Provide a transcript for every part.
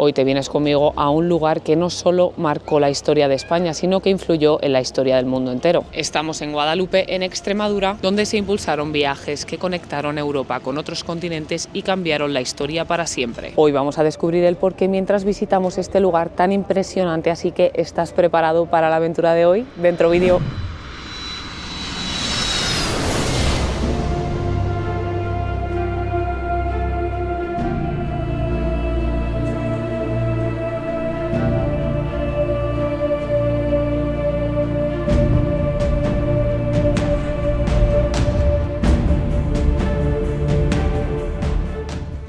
Hoy te vienes conmigo a un lugar que no solo marcó la historia de España, sino que influyó en la historia del mundo entero. Estamos en Guadalupe, en Extremadura, donde se impulsaron viajes que conectaron Europa con otros continentes y cambiaron la historia para siempre. Hoy vamos a descubrir el porqué mientras visitamos este lugar tan impresionante, así que ¿estás preparado para la aventura de hoy? Dentro vídeo.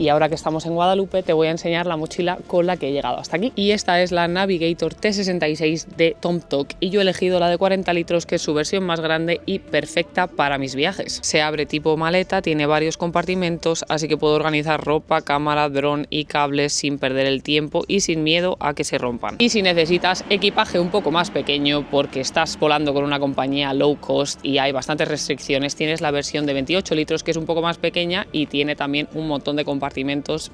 Y ahora que estamos en Guadalupe te voy a enseñar la mochila con la que he llegado hasta aquí. Y esta es la Navigator T66 de TomTok y yo he elegido la de 40 litros, que es su versión más grande y perfecta para mis viajes. Se abre tipo maleta, tiene varios compartimentos, así que puedo organizar ropa, cámara, dron y cables sin perder el tiempo y sin miedo a que se rompan. Y si necesitas equipaje un poco más pequeño porque estás volando con una compañía low cost y hay bastantes restricciones, tienes la versión de 28 litros que es un poco más pequeña y tiene también un montón de compartimentos,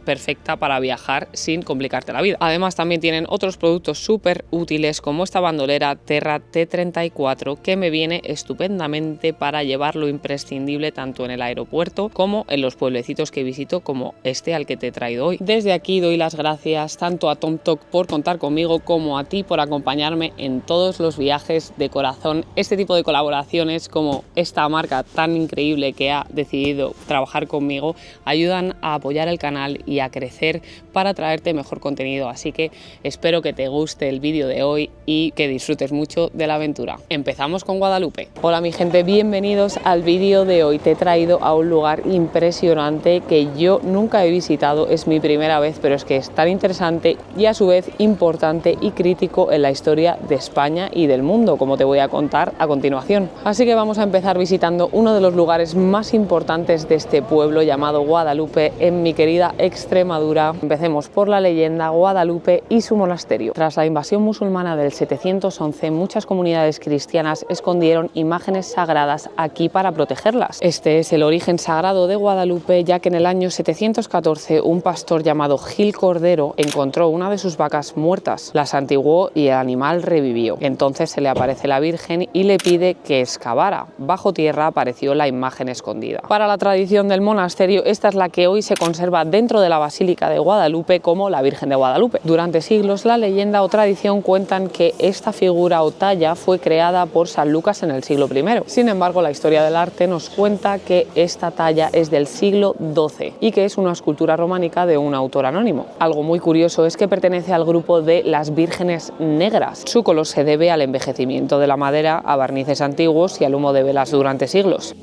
perfecta para viajar sin complicarte la vida. Además también tienen otros productos súper útiles como esta bandolera Terra T34 que me viene estupendamente para llevar lo imprescindible tanto en el aeropuerto como en los pueblecitos que visito, como este al que te he traído hoy. Desde aquí doy las gracias tanto a TomTok por contar conmigo como a ti por acompañarme en todos los viajes de corazón. Este tipo de colaboraciones como esta marca tan increíble que ha decidido trabajar conmigo ayudan a apoyar el canal y a crecer para traerte mejor contenido, así que espero que te guste el vídeo de hoy y que disfrutes mucho de la aventura. Empezamos con Guadalupe. Hola mi gente, bienvenidos al vídeo de hoy. Te he traído a un lugar impresionante que yo nunca he visitado, es mi primera vez, pero es que es tan interesante y a su vez importante y crítico en la historia de España y del mundo, como te voy a contar a continuación. Así que vamos a empezar visitando uno de los lugares más importantes de este pueblo llamado Guadalupe, en mi querida Extremadura. Empecemos por la leyenda Guadalupe y su monasterio. Tras la invasión musulmana del 711, muchas comunidades cristianas escondieron imágenes sagradas aquí para protegerlas. Este es el origen sagrado de Guadalupe, ya que en el año 714 un pastor llamado Gil Cordero encontró una de sus vacas muertas, la santiguó y el animal revivió. Entonces se le aparece la Virgen y le pide que excavara. Bajo tierra apareció la imagen escondida. Para la tradición del monasterio, esta es la que hoy se conserva dentro de la Basílica de Guadalupe como la Virgen de Guadalupe. Durante siglos la leyenda o tradición cuentan que esta figura o talla fue creada por San Lucas en el siglo I. Sin embargo, la historia del arte nos cuenta que esta talla es del siglo XII y que es una escultura románica de un autor anónimo. Algo muy curioso es que pertenece al grupo de las vírgenes negras. Su color se debe al envejecimiento de la madera, a barnices antiguos y al humo de velas durante siglos.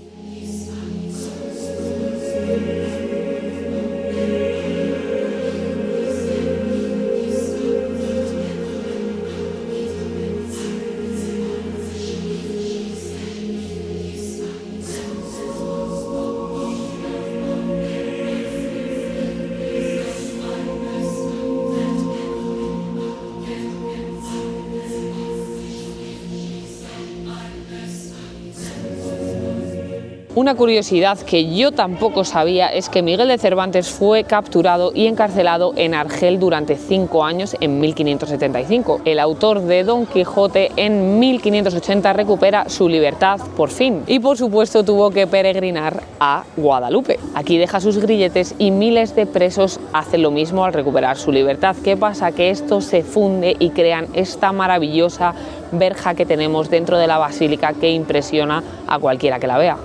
Una curiosidad que yo tampoco sabía es que Miguel de Cervantes fue capturado y encarcelado en Argel durante 5 años en 1575. El autor de Don Quijote en 1580 recupera su libertad por fin y por supuesto tuvo que peregrinar a Guadalupe. Aquí deja sus grilletes y miles de presos hacen lo mismo al recuperar su libertad. ¿Qué pasa? Que esto se funde y crean esta maravillosa verja que tenemos dentro de la basílica que impresiona a cualquiera que la vea.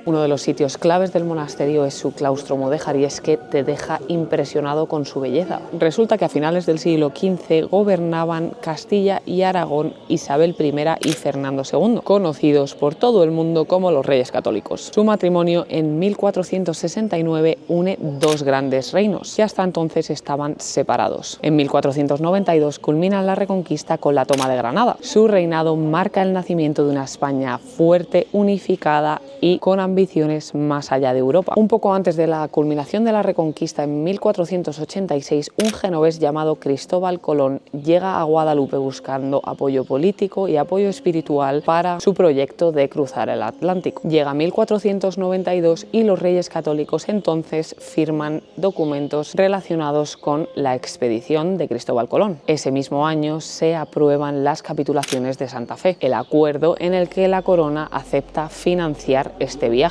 Uno de los sitios claves del monasterio es su claustro mudéjar y es que te deja impresionado con su belleza. Resulta que a finales del siglo XV gobernaban Castilla y Aragón Isabel I y Fernando II, conocidos por todo el mundo como los Reyes Católicos. Su matrimonio en 1469 une dos grandes reinos que hasta entonces estaban separados. En 1492 culminan la Reconquista con la toma de Granada. Su reinado marca el nacimiento de una España fuerte, unificada y con ambiciones más allá de Europa. Un poco antes de la culminación de la Reconquista, en 1486, un genovés llamado Cristóbal Colón llega a Guadalupe buscando apoyo político y apoyo espiritual para su proyecto de cruzar el Atlántico. Llega 1492 y los Reyes Católicos entonces firman documentos relacionados con la expedición de Cristóbal Colón. Ese mismo año se aprueban las capitulaciones de Santa Fe, el acuerdo en el que la corona acepta financiar este viaje.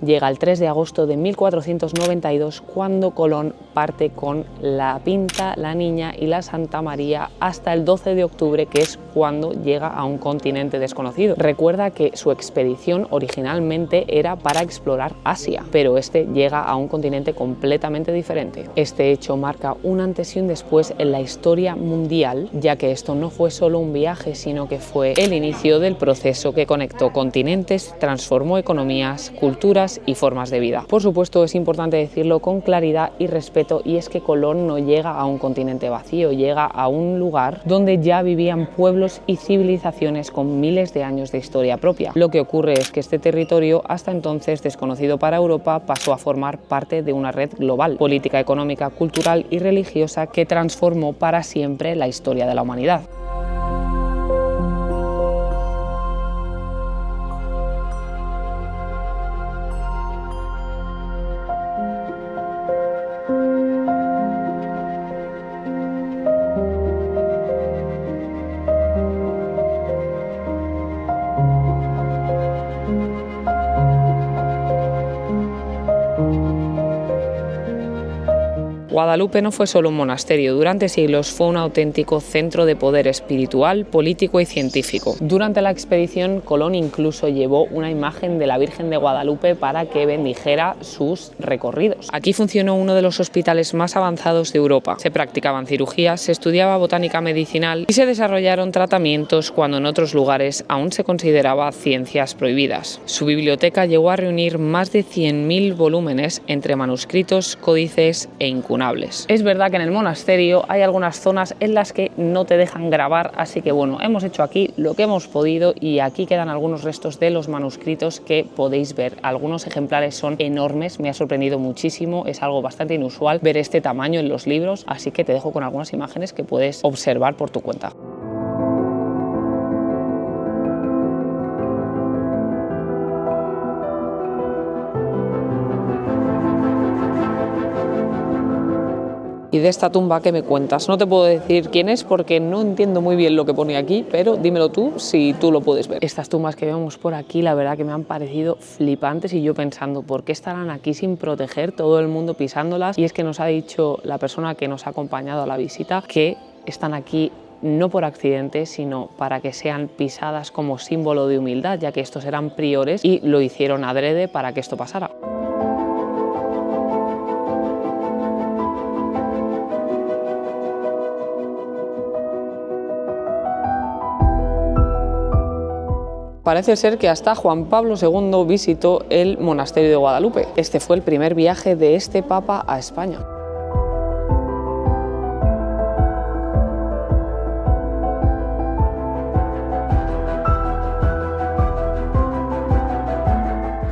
Llega el 3 de agosto de 1492 cuando Colón parte con la Pinta, la Niña y la Santa María hasta el 12 de octubre, que es cuando llega a un continente desconocido. Recuerda que su expedición originalmente era para explorar Asia, pero este llega a un continente completamente diferente. Este hecho marca un antes y un después en la historia mundial, ya que esto no fue solo un viaje, sino que fue el inicio del proceso que conectó continentes, transformó economías, culturas y formas de vida. Por supuesto, es importante decirlo con claridad y respeto, y es que Colón no llega a un continente vacío, llega a un lugar donde ya vivían pueblos y civilizaciones con miles de años de historia propia. Lo que ocurre es que este territorio, hasta entonces desconocido para Europa, pasó a formar parte de una red global, política, económica, cultural y religiosa que transformó para siempre la historia de la humanidad. Guadalupe no fue solo un monasterio, durante siglos fue un auténtico centro de poder espiritual, político y científico. Durante la expedición, Colón incluso llevó una imagen de la Virgen de Guadalupe para que bendijera sus recorridos. Aquí funcionó uno de los hospitales más avanzados de Europa. Se practicaban cirugías, se estudiaba botánica medicinal y se desarrollaron tratamientos cuando en otros lugares aún se consideraba ciencias prohibidas. Su biblioteca llegó a reunir más de 100.000 volúmenes entre manuscritos, códices e incunables. Es verdad que en el monasterio hay algunas zonas en las que no te dejan grabar, así que bueno, hemos hecho aquí lo que hemos podido y aquí quedan algunos restos de los manuscritos que podéis ver. Algunos ejemplares son enormes, me ha sorprendido muchísimo, es algo bastante inusual ver este tamaño en los libros, así que te dejo con algunas imágenes que puedes observar por tu cuenta. Y de esta tumba, ¿qué me cuentas? No te puedo decir quién es porque no entiendo muy bien lo que pone aquí, pero dímelo tú si tú lo puedes ver. Estas tumbas que vemos por aquí, la verdad que me han parecido flipantes y yo pensando, ¿por qué estarán aquí sin proteger? Todo el mundo pisándolas. Y es que nos ha dicho la persona que nos ha acompañado a la visita que están aquí no por accidente, sino para que sean pisadas como símbolo de humildad, ya que estos eran priores y lo hicieron adrede para que esto pasara. Parece ser que hasta Juan Pablo II visitó el monasterio de Guadalupe. Este fue el primer viaje de este papa a España.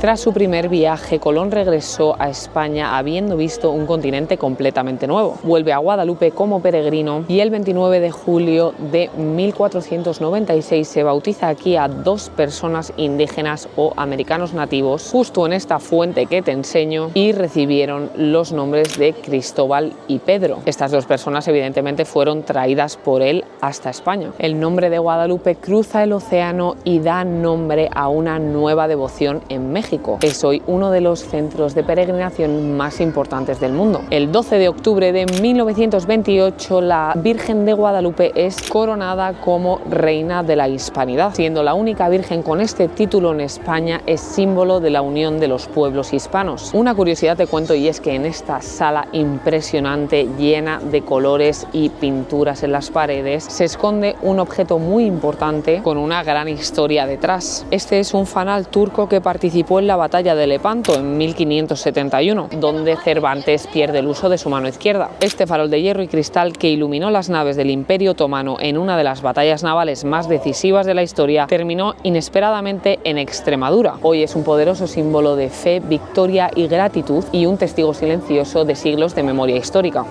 Tras su primer viaje, Colón regresó a España habiendo visto un continente completamente nuevo. Vuelve a Guadalupe como peregrino y el 29 de julio de 1496 se bautiza aquí a 2 personas indígenas o americanos nativos, justo en esta fuente que te enseño, y recibieron los nombres de Cristóbal y Pedro. Estas 2 personas evidentemente fueron traídas por él hasta España. El nombre de Guadalupe cruza el océano y da nombre a una nueva devoción en México. Es hoy uno de los centros de peregrinación más importantes del mundo. El 12 de octubre de 1928 la Virgen de Guadalupe es coronada como Reina de la Hispanidad. Siendo la única virgen con este título en España, es símbolo de la unión de los pueblos hispanos. Una curiosidad te cuento, y es que en esta sala impresionante, llena de colores y pinturas en las paredes, se esconde un objeto muy importante con una gran historia detrás. Este es un fanal turco que participó en la batalla de Lepanto en 1571, donde Cervantes pierde el uso de su mano izquierda. Este farol de hierro y cristal, que iluminó las naves del Imperio Otomano en una de las batallas navales más decisivas de la historia, terminó inesperadamente en Extremadura. Hoy es un poderoso símbolo de fe, victoria y gratitud, y un testigo silencioso de siglos de memoria histórica.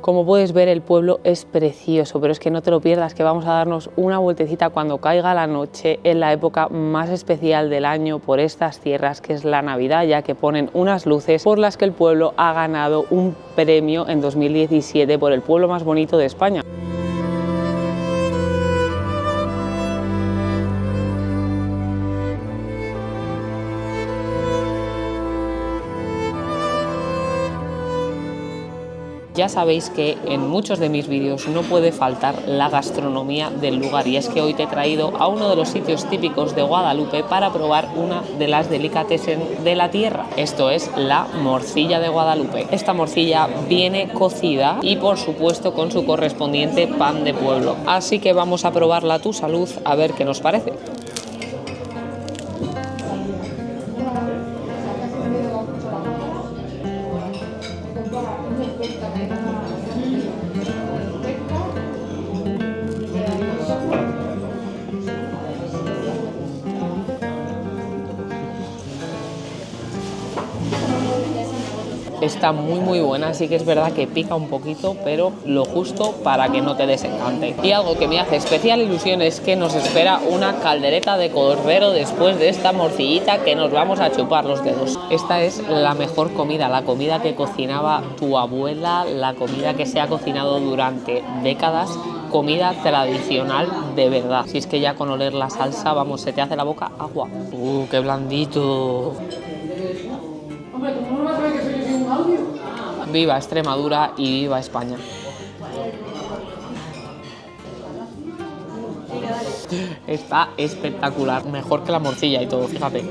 Como puedes ver, el pueblo es precioso, pero es que no te lo pierdas, que vamos a darnos una vueltecita cuando caiga la noche, en la época más especial del año por estas tierras, que es la Navidad, ya que ponen unas luces por las que el pueblo ha ganado un premio en 2017 por el pueblo más bonito de España. Ya sabéis que en muchos de mis vídeos no puede faltar la gastronomía del lugar, y es que hoy te he traído a uno de los sitios típicos de Guadalupe para probar una de las delicatessen de la tierra. Esto es la morcilla de Guadalupe. Esta morcilla viene cocida y por supuesto con su correspondiente pan de pueblo. Así que vamos a probarla a tu salud, a ver qué nos parece. Está muy buena, sí que es verdad que pica un poquito, pero lo justo para que no te desencante. Y algo que me hace especial ilusión es que nos espera una caldereta de cordero después de esta morcillita, que nos vamos a chupar los dedos. Esta es la mejor comida, la comida que cocinaba tu abuela, la comida que se ha cocinado durante décadas, comida tradicional de verdad. Si es que ya con oler la salsa, vamos, se te hace la boca agua. ¡Qué blandito! Viva Extremadura y viva España. Está espectacular, mejor que la morcilla y todo, fíjate.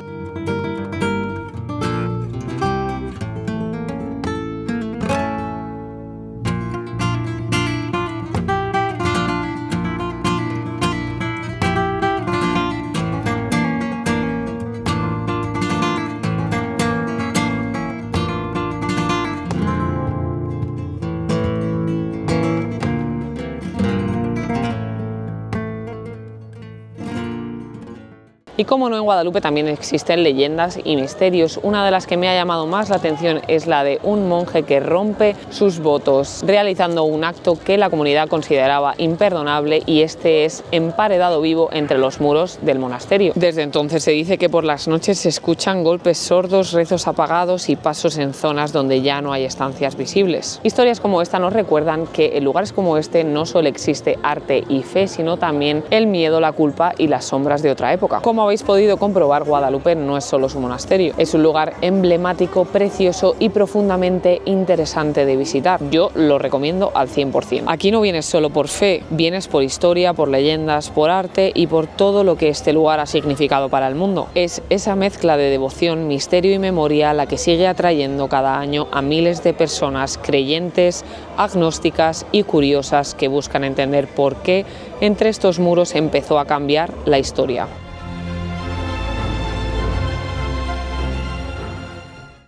Y como no, en Guadalupe también existen leyendas y misterios. Una de las que me ha llamado más la atención es la de un monje que rompe sus votos realizando un acto que la comunidad consideraba imperdonable, y este es emparedado vivo entre los muros del monasterio. Desde entonces se dice que por las noches se escuchan golpes sordos, rezos apagados y pasos en zonas donde ya no hay estancias visibles. Historias como esta nos recuerdan que en lugares como este no solo existe arte y fe, sino también el miedo, la culpa y las sombras de otra época. Como habéis podido comprobar, Guadalupe no es solo su monasterio, es un lugar emblemático, precioso y profundamente interesante de visitar. Yo lo recomiendo al 100%. Aquí no vienes solo por fe, vienes por historia, por leyendas, por arte y por todo lo que este lugar ha significado para el mundo. Es esa mezcla de devoción, misterio y memoria la que sigue atrayendo cada año a miles de personas creyentes, agnósticas y curiosas que buscan entender por qué entre estos muros empezó a cambiar la historia.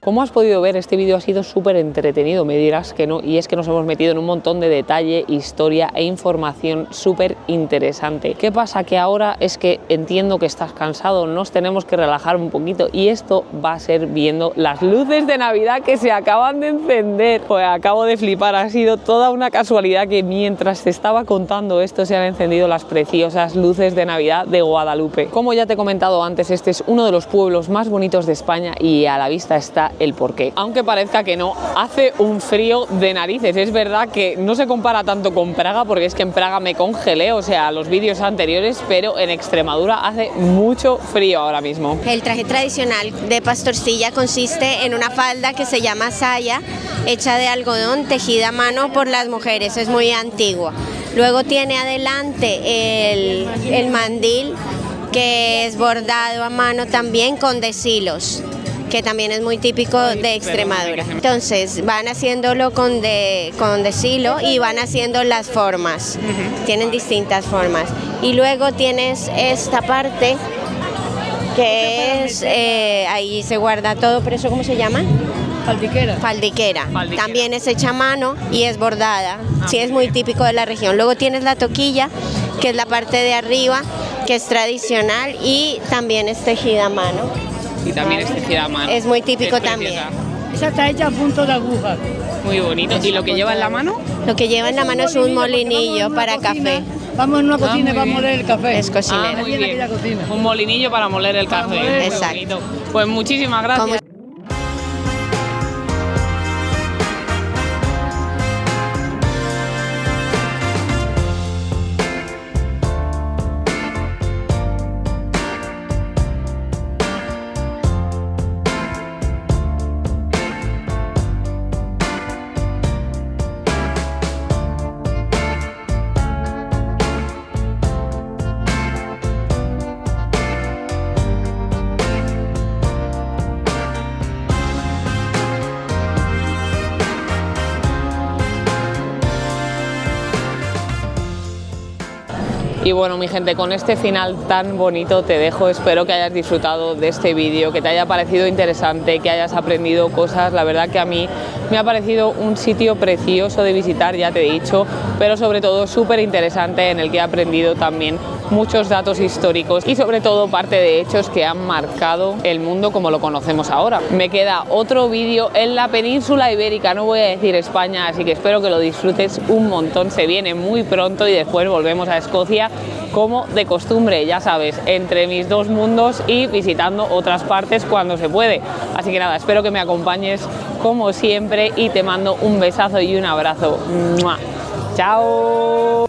Como has podido ver, este vídeo ha sido súper entretenido, me dirás que no, y es que nos hemos metido en un montón de detalle, historia e información súper interesante. ¿Qué pasa? Que ahora es que entiendo que estás cansado, nos tenemos que relajar un poquito y esto va a ser viendo las luces de Navidad que se acaban de encender. Pues acabo de flipar, ha sido toda una casualidad que mientras te estaba contando esto se han encendido las preciosas luces de Navidad de Guadalupe. Como ya te he comentado antes, este es uno de los pueblos más bonitos de España y a la vista está el porqué. Aunque parezca que no, hace un frío de narices. Es verdad que no se compara tanto con Praga, porque es que en Praga me congelé, o sea, los vídeos anteriores, pero en Extremadura hace mucho frío ahora mismo. El traje tradicional de pastorcilla consiste en una falda que se llama saya, hecha de algodón, tejida a mano por las mujeres, es muy antigua. Luego tiene adelante el mandil, que es bordado a mano también con deshilos, que también es muy típico de Extremadura. Entonces van haciéndolo con deshilo y van haciendo las formas, tienen distintas formas. Y luego tienes esta parte que es, ahí se guarda todo, pero ¿eso cómo se llama? Faldiquera. Faldiquera. También es hecha a mano y es bordada, sí, es muy típico de la región. Luego tienes la toquilla, que es la parte de arriba, que es tradicional y también es tejida a mano. Y también es tejida a mano. Es muy típico también. Esa está hecha a punto de aguja. Muy bonito. ¿Y lo que lleva en la mano? Lo que lleva en la mano es un molinillo para café. Vamos en una cocina para moler el café. Es cocinera. Muy bien. Un molinillo para moler el café. moler. Exacto. Pues muchísimas gracias. Y bueno, mi gente, con este final tan bonito te dejo. Espero que hayas disfrutado de este vídeo, que te haya parecido interesante, que hayas aprendido cosas. La verdad que a mí me ha parecido un sitio precioso de visitar, ya te he dicho, pero sobre todo súper interesante, en el que he aprendido también muchos datos históricos y sobre todo parte de hechos que han marcado el mundo como lo conocemos ahora. Me queda otro vídeo en la península ibérica, no voy a decir España, así que espero que lo disfrutes un montón. Se viene muy pronto y después volvemos a Escocia como de costumbre, ya sabes, entre mis dos mundos y visitando otras partes cuando se puede. Así que nada, espero que me acompañes como siempre y te mando un besazo y un abrazo. ¡Mua! ¡Chao!